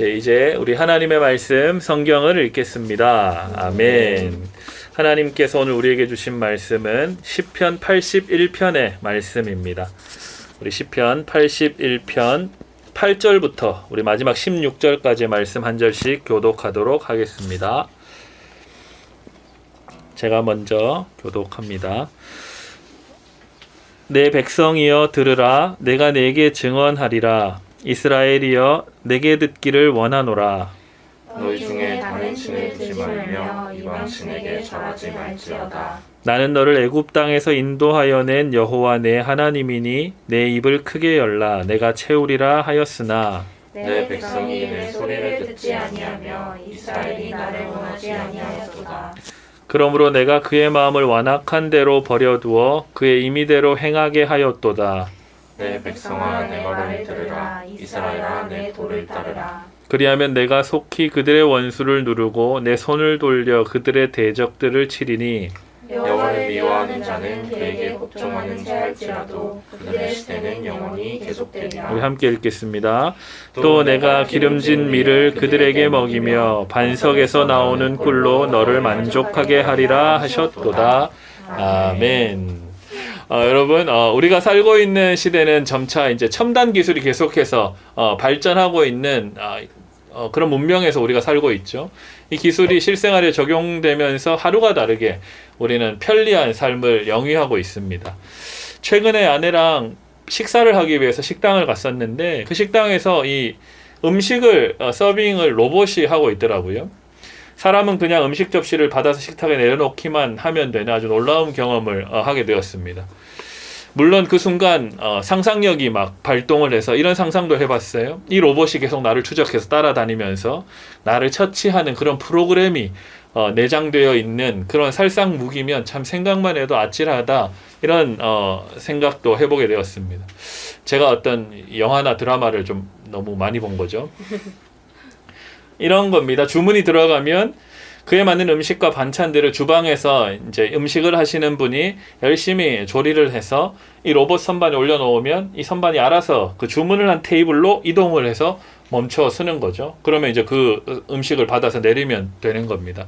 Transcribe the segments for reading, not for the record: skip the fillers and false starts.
이제 우리 하나님의 말씀 성경을 읽겠습니다. 아멘. 하나님께서 오늘 우리에게 주신 말씀은 시편 81편의 말씀입니다. 우리 시편 81편 8절부터 우리 마지막 16절까지의 말씀 한 절씩 교독하도록 하겠습니다. 제가 먼저 교독합니다. 내 백성이여 들으라. 내가 내게 증언하리라. 이스라엘이여 내게 듣기를 원하노라. 너희 중에 다른 신을 두지 말며 이방 신에게 절하지 말지어다. 나는 너를 애굽 땅에서 인도하여 낸 여호와 내 하나님이니 내 입을 크게 열라. 내가 채우리라 하였으나 내 백성이 내 소리를 듣지 아니하며 이스라엘이 나를 원하지 아니하였도다. 그러므로 내가 그의 마음을 완악한 대로 버려두어 그의 임의대로 행하게 하였도다. 내 백성아 내 말을 들으라. 이스라엘아 내 도를 따르라. 그리하면 내가 속히 그들의 원수를 누르고 내 손을 돌려 그들의 대적들을 치리니 여호와를 미워하는 자는 그에게 복종하는 자일지라도 그들의 시대는 영원히 계속되리라. 우리 함께 읽겠습니다. 또 내가 기름진 밀을 그들에게 먹이며 반석에서 나오는 꿀로 너를 만족하게 하리라 하셨도다. 아멘. 여러분, 우리가 살고 있는 시대는 점차 이제 첨단 기술이 계속해서 발전하고 있는 그런 문명에서 우리가 살고 있죠. 이 기술이 실생활에 적용되면서 하루가 다르게 우리는 편리한 삶을 영위하고 있습니다. 최근에 아내랑 식사를 하기 위해서 식당을 갔었는데 그 식당에서 이 음식을 서빙을 로봇이 하고 있더라고요. 사람은 그냥 음식 접시를 받아서 식탁에 내려놓기만 하면 되는 아주 놀라운 경험을 하게 되었습니다. 물론 그 순간 상상력이 막 발동을 해서 이런 상상도 해봤어요. 이 로봇이 계속 나를 추적해서 따라다니면서 나를 처치하는 그런 프로그램이 내장되어 있는 그런 살상 무기면 참 생각만 해도 아찔하다, 이런 생각도 해보게 되었습니다. 제가 어떤 영화나 드라마를 좀 너무 많이 본 거죠. 이런 겁니다. 주문이 들어가면 그에 맞는 음식과 반찬들을 주방에서 이제 음식을 하시는 분이 열심히 조리를 해서 이 로봇 선반에 올려놓으면 이 선반이 알아서 그 주문을 한 테이블로 이동을 해서 멈춰 서는 거죠. 그러면 이제 그 음식을 받아서 내리면 되는 겁니다.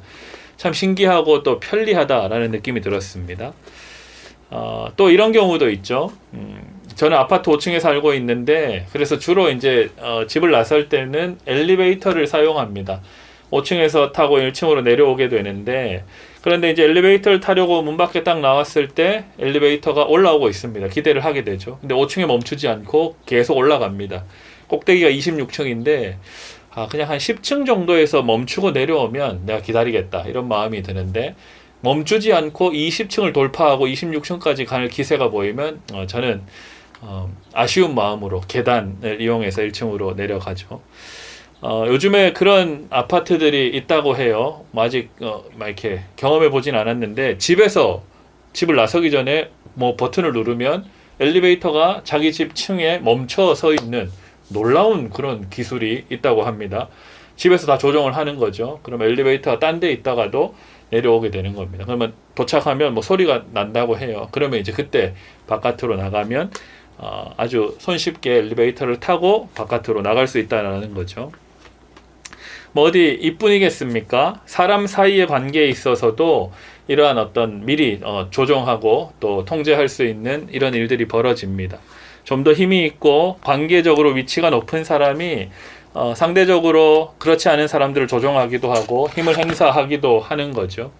참 신기하고 또 편리하다라는 느낌이 들었습니다. 또 이런 경우도 있죠. 저는 아파트 5층에 살고 있는데 그래서 주로 이제 집을 나설 때는 엘리베이터를 사용합니다. 5층에서 타고 1층으로 내려오게 되는데, 그런데 이제 엘리베이터를 타려고 문 밖에 딱 나왔을 때 엘리베이터가 올라오고 있습니다. 기대를 하게 되죠. 근데 5층에 멈추지 않고 계속 올라갑니다. 꼭대기가 26층인데 그냥 한 10층 정도에서 멈추고 내려오면 내가 기다리겠다, 이런 마음이 드는데 멈추지 않고 20층을 돌파하고 26층까지 갈 기세가 보이면 저는 아쉬운 마음으로 계단을 이용해서 1층으로 내려가죠. 요즘에 그런 아파트들이 있다고 해요. 아직 막 이렇게 경험해 보진 않았는데 집을 나서기 전에 뭐 버튼을 누르면 엘리베이터가 자기 집 층에 멈춰 서 있는 놀라운 그런 기술이 있다고 합니다. 집에서 다 조정을 하는 거죠. 그러면 엘리베이터가 딴 데 있다가도 내려오게 되는 겁니다. 그러면 도착하면 뭐 소리가 난다고 해요. 그러면 이제 그때 바깥으로 나가면 아주 손쉽게 엘리베이터를 타고 바깥으로 나갈 수 있다는 거죠. 뭐 어디 이뿐이겠습니까? 사람 사이의 관계에 있어서도 이러한 어떤 미리 조정하고 또 통제할 수 있는 이런 일들이 벌어집니다. 좀 더 힘이 있고 관계적으로 위치가 높은 사람이 상대적으로 그렇지 않은 사람들을 조정하기도 하고 힘을 행사하기도 하는 거죠.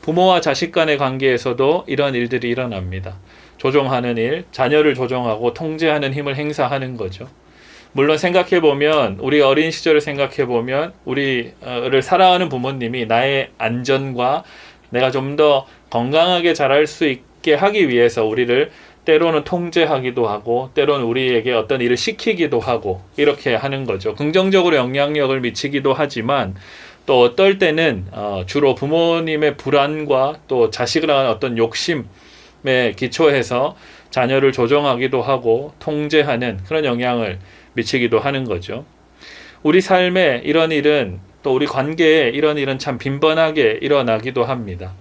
부모와 자식 간의 관계에서도 이런 일들이 일어납니다. 조정하는 일, 자녀를 조정하고 통제하는 힘을 행사하는 거죠. 물론 생각해보면, 우리 어린 시절을 생각해보면 우리를 사랑하는 부모님이 나의 안전과 내가 좀 더 건강하게 자랄 수 있게 하기 위해서 우리를 때로는 통제하기도 하고 때로는 우리에게 어떤 일을 시키기도 하고 이렇게 하는 거죠. 긍정적으로 영향력을 미치기도 하지만 또 어떨 때는 주로 부모님의 불안과 또 자식을 향한 어떤 욕심에 기초해서 자녀를 조정하기도 하고 통제하는 그런 영향을 미치기도 하는 거죠. 우리 삶에 이런 일은, 또 우리 관계에 이런 일은 참 빈번하게 일어나기도 합니다.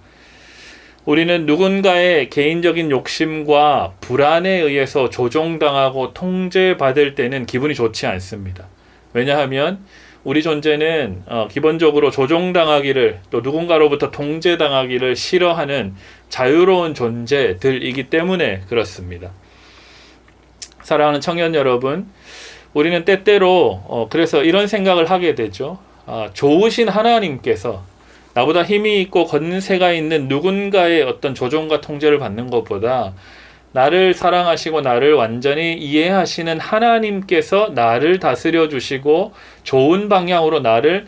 우리는 누군가의 개인적인 욕심과 불안에 의해서 조종당하고 통제받을 때는 기분이 좋지 않습니다. 왜냐하면 우리 존재는 기본적으로 조종당하기를 또 누군가로부터 통제당하기를 싫어하는 자유로운 존재들이기 때문에 그렇습니다. 사랑하는 청년 여러분, 우리는 때때로 그래서 이런 생각을 하게 되죠. 좋으신 하나님께서 나보다 힘이 있고 권세가 있는 누군가의 어떤 조종과 통제를 받는 것보다 나를 사랑하시고 나를 완전히 이해하시는 하나님께서 나를 다스려 주시고 좋은 방향으로 나를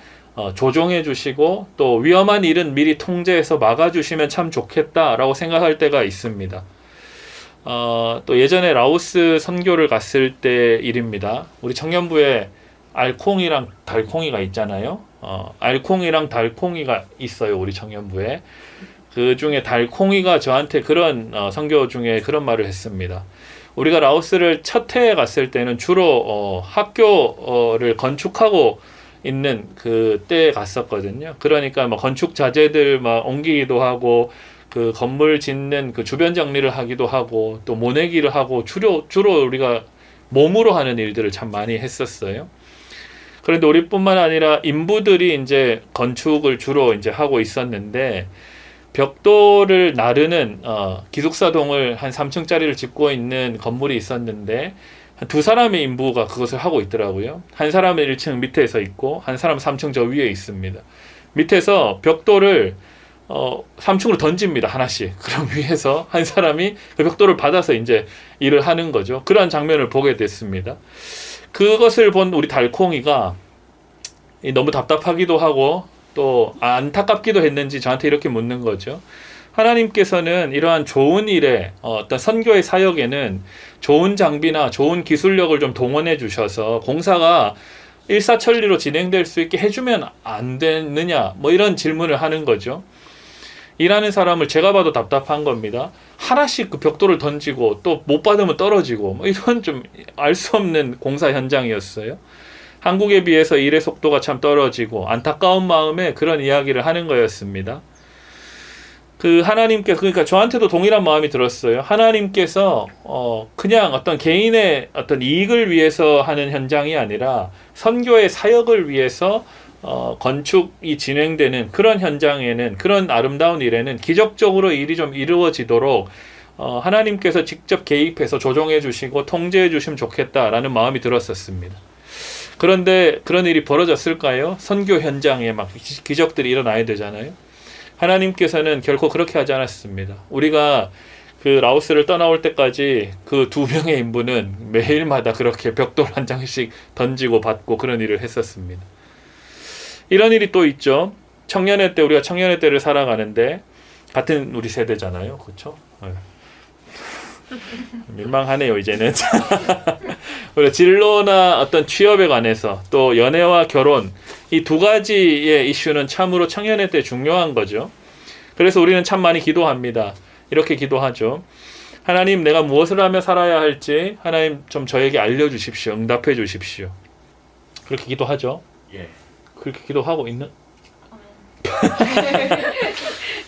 조종해 주시고 또 위험한 일은 미리 통제해서 막아 주시면 참 좋겠다라고 생각할 때가 있습니다. 또 예전에 라오스 선교를 갔을 때 일입니다. 우리 청년부에 알콩이랑 달콩이가 있잖아요. 알콩이랑 달콩이가 있어요, 우리 청년부에. 그 중에 달콩이가 저한테 그런 선교 중에 그런 말을 했습니다. 우리가 라오스를 첫 해에 갔을 때는 주로 학교를 건축하고 있는 그때에 갔었거든요. 그러니까 뭐 건축 자재들 막 옮기기도 하고 그 건물 짓는 그 주변 정리를 하기도 하고 또 모내기를 하고 주로 우리가 몸으로 하는 일들을 참 많이 했었어요. 그런데 우리뿐만 아니라 인부들이 이제 건축을 주로 이제 하고 있었는데 벽돌을 나르는 기숙사동을 한 3층짜리를 짓고 있는 건물이 있었는데 두 사람의 인부가 그것을 하고 있더라고요. 한 사람은 1층 밑에서 있고 한 사람은 3층 저 위에 있습니다. 밑에서 벽돌을 3층으로 던집니다. 하나씩. 그럼 위에서 한 사람이 그 벽돌을 받아서 이제 일을 하는 거죠. 그러한 장면을 보게 됐습니다. 그것을 본 우리 달콩이가 너무 답답하기도 하고 또 안타깝기도 했는지 저한테 이렇게 묻는 거죠. 하나님께서는 이러한 좋은 일에 어떤 선교의 사역에는 좋은 장비나 좋은 기술력을 좀 동원해 주셔서 공사가 일사천리로 진행될 수 있게 해주면 안 되느냐 뭐 이런 질문을 하는 거죠. 일하는 사람을 제가 봐도 답답한 겁니다. 하나씩 그 벽돌을 던지고 또 못 받으면 떨어지고 뭐 이런 좀 알 수 없는 공사 현장이었어요. 한국에 비해서 일의 속도가 참 떨어지고 안타까운 마음에 그런 이야기를 하는 거였습니다. 그 하나님께서 그러니까 저한테도 동일한 마음이 들었어요. 하나님께서 그냥 어떤 개인의 어떤 이익을 위해서 하는 현장이 아니라 선교의 사역을 위해서 건축이 진행되는 그런 현장에는 그런 아름다운 일에는 기적적으로 일이 좀 이루어지도록 하나님께서 직접 개입해서 조종해 주시고 통제해 주시면 좋겠다라는 마음이 들었었습니다. 그런데 그런 일이 벌어졌을까요? 선교 현장에 막 기적들이 일어나야 되잖아요. 하나님께서는 결코 그렇게 하지 않았습니다. 우리가 그 라오스를 떠나올 때까지 그 두 명의 인부는 매일마다 그렇게 벽돌 한 장씩 던지고 받고 그런 일을 했었습니다. 이런 일이 또 있죠. 청년회 때 우리가 청년회 때를 살아가는데 같은 우리 세대잖아요. 그렇죠? 민망하네요 이제는. 우리 진로나 어떤 취업에 관해서 또 연애와 결혼 이 두 가지의 이슈는 참으로 청년회 때 중요한 거죠. 그래서 우리는 참 많이 기도합니다. 이렇게 기도하죠. 하나님 내가 무엇을 하며 살아야 할지 하나님 좀 저에게 알려주십시오. 응답해 주십시오. 그렇게 기도하죠. 예. 그렇게 기도하고 있는?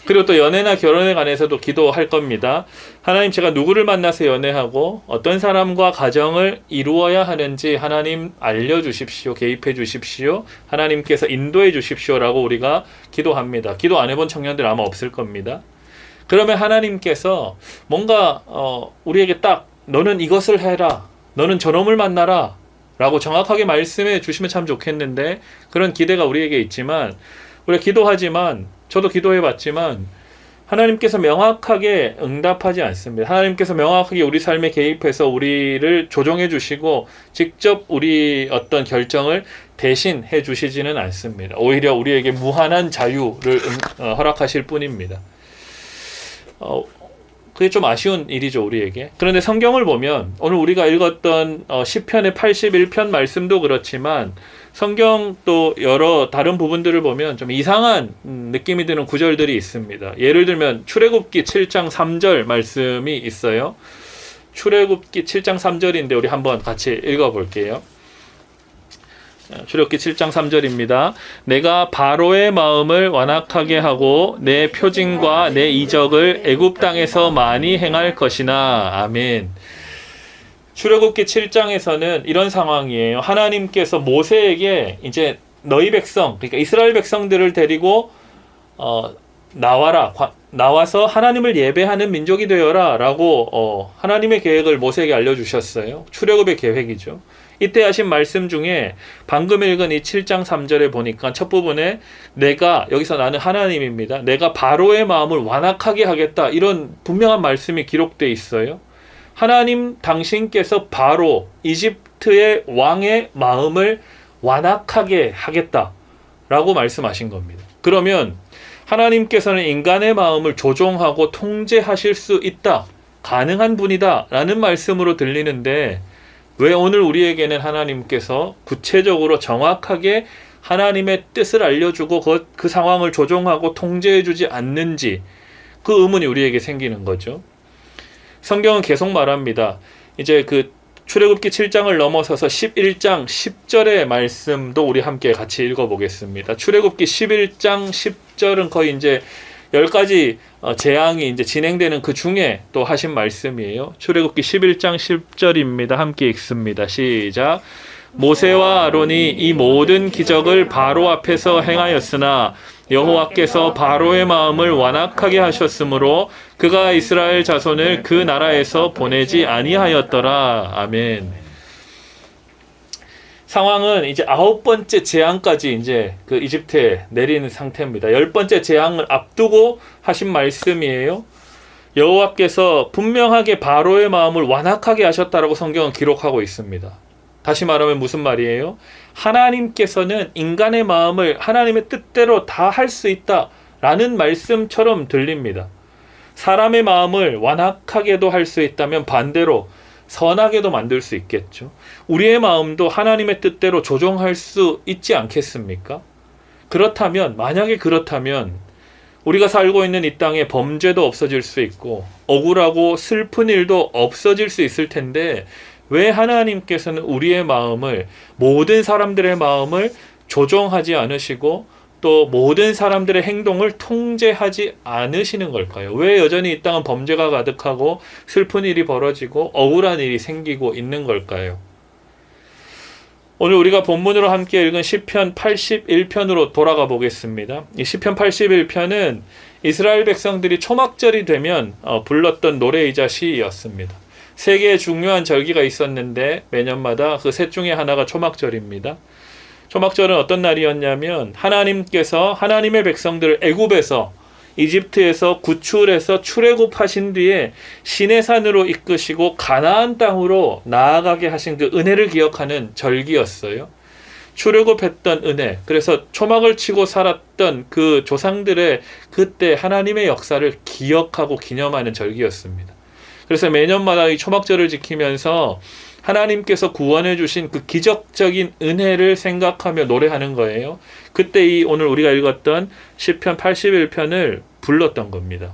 그리고 또 연애나 결혼에 관해서도 기도할 겁니다. 하나님 제가 누구를 만나서 연애하고 어떤 사람과 가정을 이루어야 하는지 하나님 알려주십시오. 개입해 주십시오. 하나님께서 인도해 주십시오라고 우리가 기도합니다. 기도 안 해본 청년들 아마 없을 겁니다. 그러면 하나님께서 뭔가 우리에게 딱 너는 이것을 해라. 너는 저놈을 만나라. 라고 정확하게 말씀해 주시면 참 좋겠는데 그런 기대가 우리에게 있지만 우리가 기도하지만 저도 기도해봤지만 하나님께서 명확하게 응답하지 않습니다. 하나님께서 명확하게 우리 삶에 개입해서 우리를 조종해 주시고 직접 우리 어떤 결정을 대신해 주시지는 않습니다. 오히려 우리에게 무한한 자유를 허락하실 뿐입니다. 그게 좀 아쉬운 일이죠, 우리에게. 그런데 성경을 보면 오늘 우리가 읽었던 시편의 81편 말씀도 그렇지만 성경 또 여러 다른 부분들을 보면 좀 이상한 느낌이 드는 구절들이 있습니다. 예를 들면 출애굽기 7장 3절 말씀이 있어요. 출애굽기 7장 3절인데 우리 한번 같이 읽어볼게요. 출애굽기 7장 3절입니다. 내가 바로의 마음을 완악하게 하고 내 표징과 내 이적을 애굽 땅에서 많이 행할 것이나. 아멘. 출애굽기 7장에서는 이런 상황이에요. 하나님께서 모세에게 이제 너희 백성, 그러니까 이스라엘 백성들을 데리고 나와서 하나님을 예배하는 민족이 되어라 라고 하나님의 계획을 모세에게 알려주셨어요. 출애굽의 계획이죠. 이때 하신 말씀 중에 방금 읽은 이 7장 3절에 보니까 첫 부분에 여기서 나는 하나님입니다. 내가 바로의 마음을 완악하게 하겠다. 이런 분명한 말씀이 기록되어 있어요. 하나님 당신께서 바로 이집트의 왕의 마음을 완악하게 하겠다 라고 말씀하신 겁니다. 그러면 하나님께서는 인간의 마음을 조종하고 통제하실 수 있다, 가능한 분이다 라는 말씀으로 들리는데, 왜 오늘 우리에게는 하나님께서 구체적으로 정확하게 하나님의 뜻을 알려주고 그 상황을 조종하고 통제해주지 않는지, 그 의문이 우리에게 생기는 거죠. 성경은 계속 말합니다. 이제 출애굽기 7장을 넘어서서 11장 10절의 말씀도 우리 함께 같이 읽어보겠습니다. 출애굽기 11장 10절은 거의 이제 10가지 재앙이 이제 진행되는 그 중에 또 하신 말씀이에요. 출애굽기 11장 10절입니다. 함께 읽습니다. 시작. 모세와 아론이 이 모든 기적을 바로 앞에서 행하였으나 여호와께서 바로의 마음을 완악하게 하셨으므로 그가 이스라엘 자손을 그 나라에서 보내지 아니하였더라. 아멘. 상황은 이제 9번째 재앙까지 이제 이집트에 내리는 상태입니다. 10번째 재앙을 앞두고 하신 말씀이에요. 여호와께서 분명하게 바로의 마음을 완악하게 하셨다라고 성경은 기록하고 있습니다. 다시 말하면 무슨 말이에요? 하나님께서는 인간의 마음을 하나님의 뜻대로 다 할 수 있다라는 말씀처럼 들립니다. 사람의 마음을 완악하게도 할 수 있다면 반대로 선하게도 만들 수 있겠죠. 우리의 마음도 하나님의 뜻대로 조종할 수 있지 않겠습니까? 만약에 그렇다면 우리가 살고 있는 이 땅에 범죄도 없어질 수 있고 억울하고 슬픈 일도 없어질 수 있을 텐데, 왜 하나님께서는 우리의 마음을, 모든 사람들의 마음을 조종하지 않으시고 또 모든 사람들의 행동을 통제하지 않으시는 걸까요? 왜 여전히 이 땅은 범죄가 가득하고 슬픈 일이 벌어지고 억울한 일이 생기고 있는 걸까요? 오늘 우리가 본문으로 함께 읽은 시편 81편으로 돌아가 보겠습니다. 이 시편 81편은 이스라엘 백성들이 초막절이 되면 불렀던 노래이자 시였습니다. 세 개의 중요한 절기가 있었는데 매년마다 그 셋 중에 하나가 초막절입니다. 초막절은 어떤 날이었냐면, 하나님께서 하나님의 백성들을 애굽에서, 이집트에서 구출해서 출애굽하신 뒤에 시내산으로 이끄시고 가나안 땅으로 나아가게 하신 그 은혜를 기억하는 절기였어요. 출애굽했던 은혜, 그래서 초막을 치고 살았던 그 조상들의 그때 하나님의 역사를 기억하고 기념하는 절기였습니다. 그래서 매년마다 이 초막절을 지키면서 하나님께서 구원해 주신 그 기적적인 은혜를 생각하며 노래하는 거예요. 그때 오늘 우리가 읽었던 시편 81편을 불렀던 겁니다.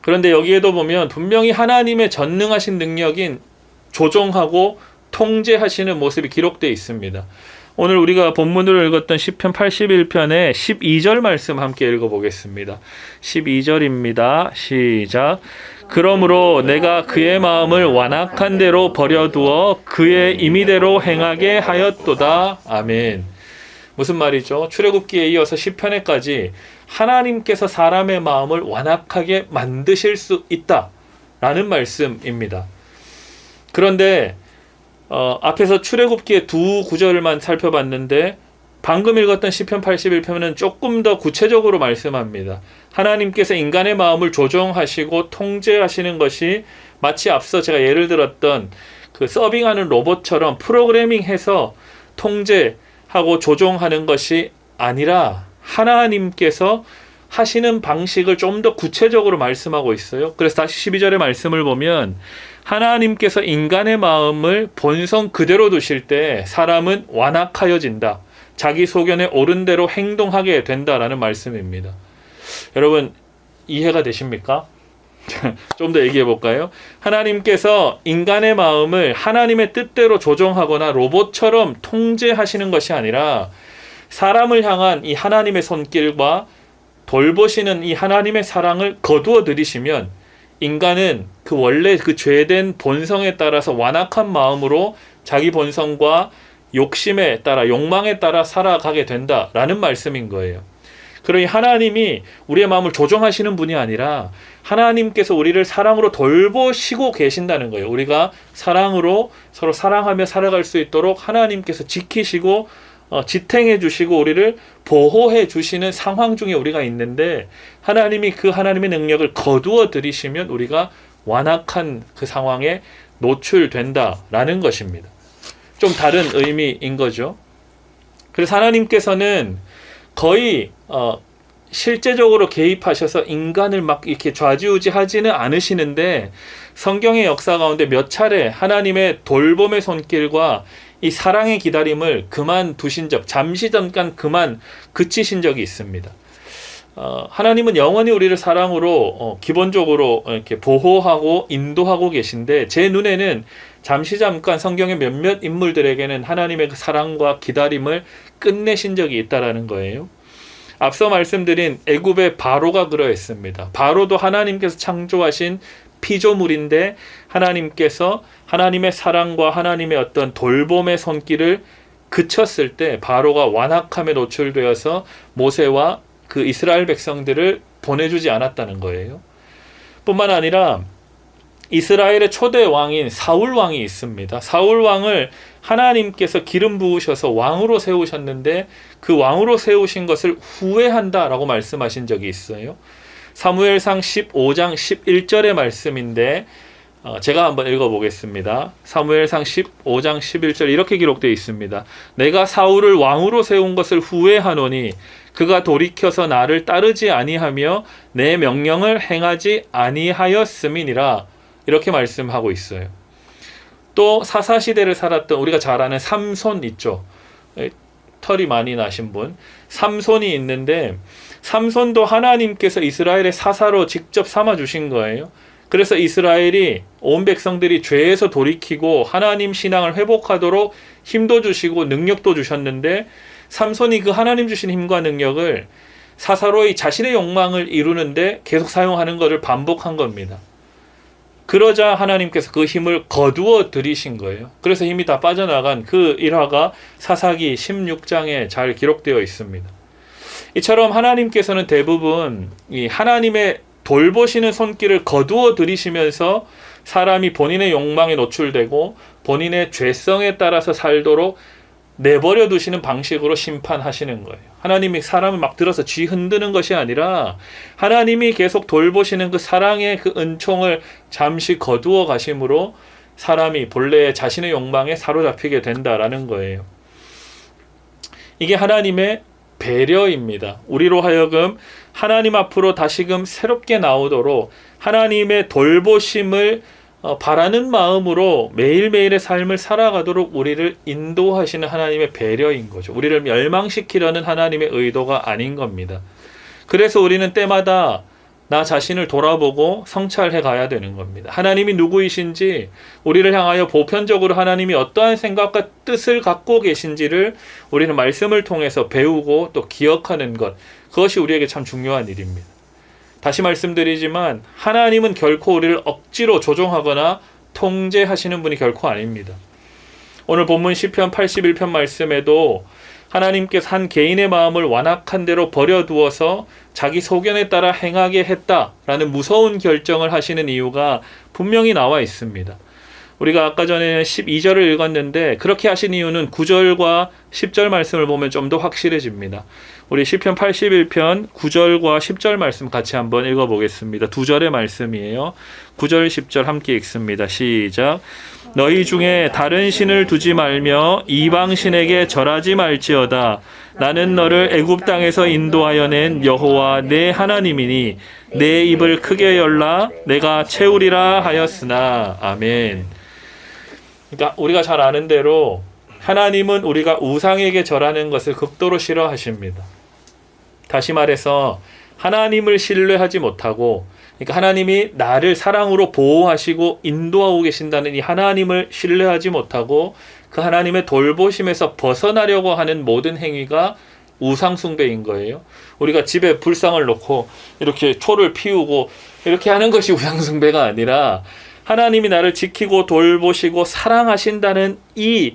그런데 여기에도 보면 분명히 하나님의 전능하신 능력인 조종하고 통제하시는 모습이 기록되어 있습니다. 오늘 우리가 본문으로 읽었던 시편 81편의 12절 말씀 함께 읽어보겠습니다. 12절입니다. 시작. 그러므로 내가 그의 마음을 완악한 대로 버려두어 그의 임의대로 행하게 하였도다. 아멘. 무슨 말이죠? 출애굽기에 이어서 시편에까지 하나님께서 사람의 마음을 완악하게 만드실 수 있다라는 말씀입니다. 그런데 앞에서 출애굽기의 두 구절만 살펴봤는데 방금 읽었던 시편 81편은 조금 더 구체적으로 말씀합니다. 하나님께서 인간의 마음을 조종하시고 통제하시는 것이 마치 앞서 제가 예를 들었던 그 서빙하는 로봇처럼 프로그래밍해서 통제하고 조종하는 것이 아니라 하나님께서 하시는 방식을 좀 더 구체적으로 말씀하고 있어요. 그래서 다시 12절의 말씀을 보면, 하나님께서 인간의 마음을 본성 그대로 두실 때 사람은 완악하여진다. 자기 소견에 옳은 대로 행동하게 된다라는 말씀입니다. 여러분, 이해가 되십니까? 좀 더 얘기해 볼까요? 하나님께서 인간의 마음을 하나님의 뜻대로 조종하거나 로봇처럼 통제하시는 것이 아니라 사람을 향한 이 하나님의 손길과 돌보시는 이 하나님의 사랑을 거두어 들이시면 인간은 그 원래 그 죄된 본성에 따라서 완악한 마음으로 자기 본성과 욕심에 따라 욕망에 따라 살아가게 된다라는 말씀인 거예요. 그러니 하나님이 우리의 마음을 조정하시는 분이 아니라 하나님께서 우리를 사랑으로 돌보시고 계신다는 거예요. 우리가 사랑으로 서로 사랑하며 살아갈 수 있도록 하나님께서 지키시고 지탱해 주시고 우리를 보호해 주시는 상황 중에 우리가 있는데, 하나님이 그 하나님의 능력을 거두어 들이시면 우리가 완악한 그 상황에 노출된다라는 것입니다. 좀 다른 의미인 거죠. 그래서 하나님께서는 거의 실제적으로 개입하셔서 인간을 막 이렇게 좌지우지하지는 않으시는데, 성경의 역사 가운데 몇 차례 하나님의 돌봄의 손길과 이 사랑의 기다림을 그만두신 적, 잠시 잠깐 그치신 적이 있습니다. 하나님은 영원히 우리를 사랑으로 기본적으로 이렇게 보호하고 인도하고 계신데, 제 눈에는 잠시 잠깐 성경의 몇몇 인물들에게는 하나님의 그 사랑과 기다림을 끝내신 적이 있다라는 거예요. 앞서 말씀드린 애굽의 바로가 그러했습니다. 바로도 하나님께서 창조하신 피조물인데, 하나님께서 하나님의 사랑과 하나님의 어떤 돌봄의 손길을 그쳤을 때 바로가 완악함에 노출되어서 모세와 그 이스라엘 백성들을 보내주지 않았다는 거예요. 뿐만 아니라 이스라엘의 초대 왕인 사울 왕이 있습니다. 사울 왕을 하나님께서 기름 부으셔서 왕으로 세우셨는데, 그 왕으로 세우신 것을 후회한다라고 말씀하신 적이 있어요. 사무엘상 15장 11절의 말씀인데 제가 한번 읽어보겠습니다. 사무엘상 15장 11절 이렇게 기록되어 있습니다. 내가 사울을 왕으로 세운 것을 후회하노니 그가 돌이켜서 나를 따르지 아니하며 내 명령을 행하지 아니하였음이니라, 이렇게 말씀하고 있어요. 또 사사시대를 살았던 우리가 잘 아는 삼손 있죠. 털이 많이 나신 분, 삼손이 있는데, 삼손도 하나님께서 이스라엘의 사사로 직접 삼아주신 거예요. 그래서 이스라엘이, 온 백성들이 죄에서 돌이키고 하나님 신앙을 회복하도록 힘도 주시고 능력도 주셨는데, 삼손이 그 하나님 주신 힘과 능력을 사사로이 자신의 욕망을 이루는데 계속 사용하는 것을 반복한 겁니다. 그러자 하나님께서 그 힘을 거두어 들이신 거예요. 그래서 힘이 다 빠져나간 그 일화가 사사기 16장에 잘 기록되어 있습니다. 이처럼 하나님께서는 대부분 이 하나님의 돌보시는 손길을 거두어 들이시면서 사람이 본인의 욕망에 노출되고 본인의 죄성에 따라서 살도록 내버려 두시는 방식으로 심판하시는 거예요. 하나님이 사람을 막 들어서 쥐 흔드는 것이 아니라 하나님이 계속 돌보시는 그 사랑의 그 은총을 잠시 거두어 가심으로 사람이 본래 자신의 욕망에 사로잡히게 된다라는 거예요. 이게 하나님의 배려입니다. 우리로 하여금 하나님 앞으로 다시금 새롭게 나오도록 하나님의 돌보심을 바라는 마음으로 매일매일의 삶을 살아가도록 우리를 인도하시는 하나님의 배려인 거죠. 우리를 멸망시키려는 하나님의 의도가 아닌 겁니다. 그래서 우리는 때마다 나 자신을 돌아보고 성찰해 가야 되는 겁니다. 하나님이 누구이신지, 우리를 향하여 보편적으로 하나님이 어떠한 생각과 뜻을 갖고 계신지를 우리는 말씀을 통해서 배우고 또 기억하는 것, 그것이 우리에게 참 중요한 일입니다. 다시 말씀드리지만 하나님은 결코 우리를 억지로 조종하거나 통제하시는 분이 결코 아닙니다. 오늘 본문 시편 81편 말씀에도 하나님께서 한 개인의 마음을 완악한 대로 버려두어서 자기 소견에 따라 행하게 했다라는 무서운 결정을 하시는 이유가 분명히 나와 있습니다. 우리가 아까 전에 12절을 읽었는데 그렇게 하신 이유는 9절과 10절 말씀을 보면 좀 더 확실해집니다. 우리 시편 81편 9절과 10절 말씀 같이 한번 읽어보겠습니다. 두 절의 말씀이에요. 9절 10절 함께 읽습니다. 시작. 너희 중에 다른 신을 두지 말며 이방 신에게 절하지 말지어다. 나는 너를 애굽 땅에서 인도하여 낸 여호와 내 하나님이니 내 입을 크게 열라 내가 채우리라 하였으나. 아멘. 그러니까 우리가 잘 아는 대로 하나님은 우리가 우상에게 절하는 것을 극도로 싫어하십니다. 다시 말해서 하나님을 신뢰하지 못하고, 그러니까 하나님이 나를 사랑으로 보호하시고 인도하고 계신다는 이 하나님을 신뢰하지 못하고 그 하나님의 돌보심에서 벗어나려고 하는 모든 행위가 우상 숭배인 거예요. 우리가 집에 불상을 놓고 이렇게 초를 피우고 이렇게 하는 것이 우상 숭배가 아니라 하나님이 나를 지키고 돌보시고 사랑하신다는 이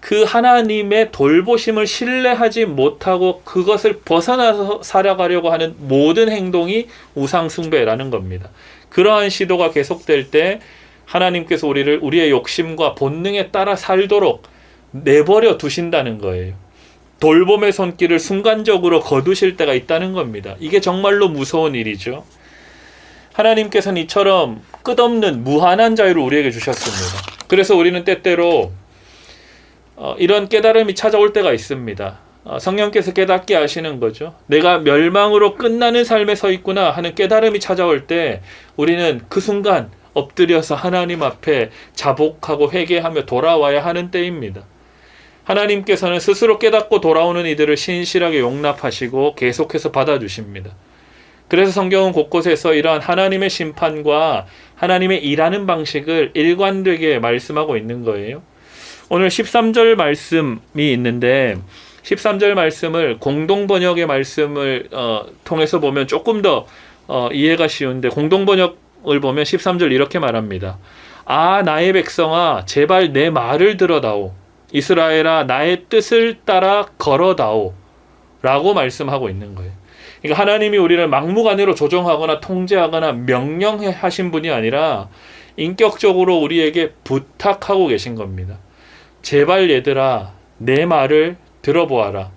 그 하나님의 돌보심을 신뢰하지 못하고 그것을 벗어나서 살아가려고 하는 모든 행동이 우상 숭배라는 겁니다. 그러한 시도가 계속될 때 하나님께서 우리를 우리의 욕심과 본능에 따라 살도록 내버려 두신다는 거예요. 돌봄의 손길을 순간적으로 거두실 때가 있다는 겁니다. 이게 정말로 무서운 일이죠. 하나님께서는 이처럼 끝없는 무한한 자유를 우리에게 주셨습니다. 그래서 우리는 때때로 이런 깨달음이 찾아올 때가 있습니다. 성령께서 깨닫게 하시는 거죠. 내가 멸망으로 끝나는 삶에 서 있구나 하는 깨달음이 찾아올 때 우리는 그 순간 엎드려서 하나님 앞에 자복하고 회개하며 돌아와야 하는 때입니다. 하나님께서는 스스로 깨닫고 돌아오는 이들을 신실하게 용납하시고 계속해서 받아주십니다. 그래서 성경은 곳곳에서 이러한 하나님의 심판과 하나님의 일하는 방식을 일관되게 말씀하고 있는 거예요. 오늘 13절 말씀이 있는데 13절 말씀을 공동번역의 말씀을 통해서 보면 조금 더 이해가 쉬운데, 공동번역을 보면 13절 이렇게 말합니다. 아, 나의 백성아, 제발 내 말을 들어다오. 이스라엘아, 나의 뜻을 따라 걸어다오. 라고 말씀하고 있는 거예요. 그러니까 하나님이 우리를 막무가내로 조종하거나 통제하거나 명령하신 분이 아니라 인격적으로 우리에게 부탁하고 계신 겁니다. 제발 얘들아, 내 말을 들어보아라.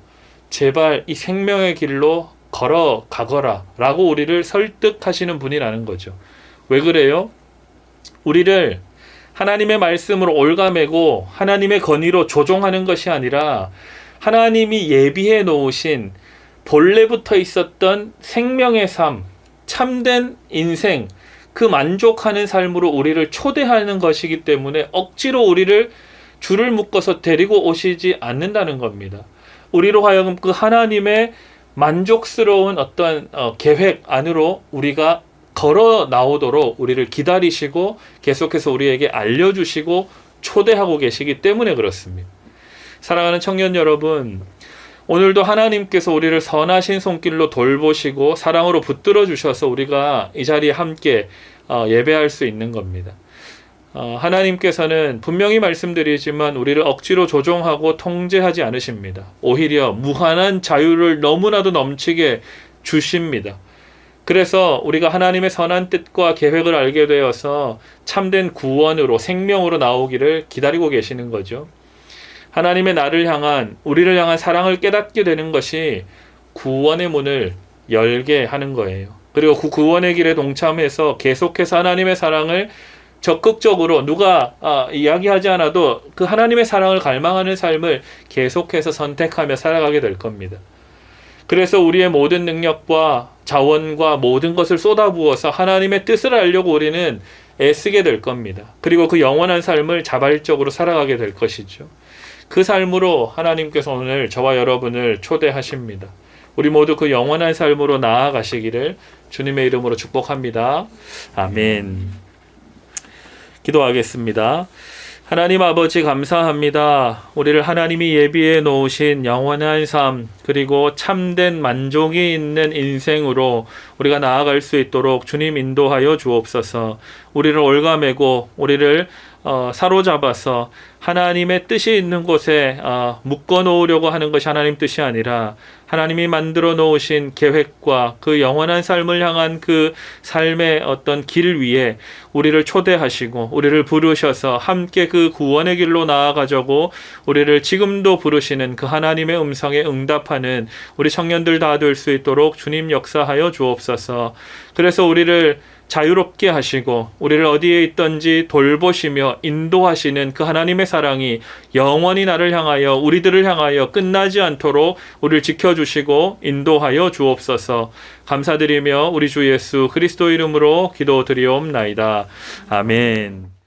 제발 이 생명의 길로 걸어가거라. 라고 우리를 설득하시는 분이라는 거죠. 왜 그래요? 우리를 하나님의 말씀으로 올가매고 하나님의 건의로 조종하는 것이 아니라 하나님이 예비해 놓으신 본래부터 있었던 생명의 삶, 참된 인생, 그 만족하는 삶으로 우리를 초대하는 것이기 때문에 억지로 우리를 줄을 묶어서 데리고 오시지 않는다는 겁니다. 우리로 하여금 그 하나님의 만족스러운 어떤 계획 안으로 우리가 걸어 나오도록 우리를 기다리시고 계속해서 우리에게 알려주시고 초대하고 계시기 때문에 그렇습니다. 사랑하는 청년 여러분, 오늘도 하나님께서 우리를 선하신 손길로 돌보시고 사랑으로 붙들어 주셔서 우리가 이 자리에 함께 예배할 수 있는 겁니다. 하나님께서는 분명히 말씀드리지만 우리를 억지로 조종하고 통제하지 않으십니다. 오히려 무한한 자유를 너무나도 넘치게 주십니다. 그래서 우리가 하나님의 선한 뜻과 계획을 알게 되어서 참된 구원으로, 생명으로 나오기를 기다리고 계시는 거죠. 하나님의 나를 향한, 우리를 향한 사랑을 깨닫게 되는 것이 구원의 문을 열게 하는 거예요. 그리고 그 구원의 길에 동참해서 계속해서 하나님의 사랑을 적극적으로 누가 이야기하지 않아도 그 하나님의 사랑을 갈망하는 삶을 계속해서 선택하며 살아가게 될 겁니다. 그래서 우리의 모든 능력과 자원과 모든 것을 쏟아부어서 하나님의 뜻을 알려고 우리는 애쓰게 될 겁니다. 그리고 그 영원한 삶을 자발적으로 살아가게 될 것이죠. 그 삶으로 하나님께서 오늘 저와 여러분을 초대하십니다. 우리 모두 그 영원한 삶으로 나아가시기를 주님의 이름으로 축복합니다. 아멘. 기도하겠습니다. 하나님 아버지 감사합니다. 우리를 하나님이 예비해 놓으신 영원한 삶, 그리고 참된 만족이 있는 인생으로 우리가 나아갈 수 있도록 주님 인도하여 주옵소서. 우리를 올가매고 우리를 사로잡아서 하나님의 뜻이 있는 곳에 묶어 놓으려고 하는 것이 하나님 뜻이 아니라 하나님이 만들어 놓으신 계획과 그 영원한 삶을 향한 그 삶의 어떤 길 위에 우리를 초대하시고 우리를 부르셔서 함께 그 구원의 길로 나아가자고 우리를 지금도 부르시는 그 하나님의 음성에 응답하는 우리 청년들 다 될 수 있도록 주님 역사하여 주옵소서. 그래서 우리를 자유롭게 하시고 우리를 어디에 있든지 돌보시며 인도하시는 그 하나님의 사랑이 영원히 나를 향하여, 우리들을 향하여 끝나지 않도록 우리를 지켜주시고 인도하여 주옵소서. 감사드리며 우리 주 예수 그리스도 이름으로 기도드리옵나이다. 아멘.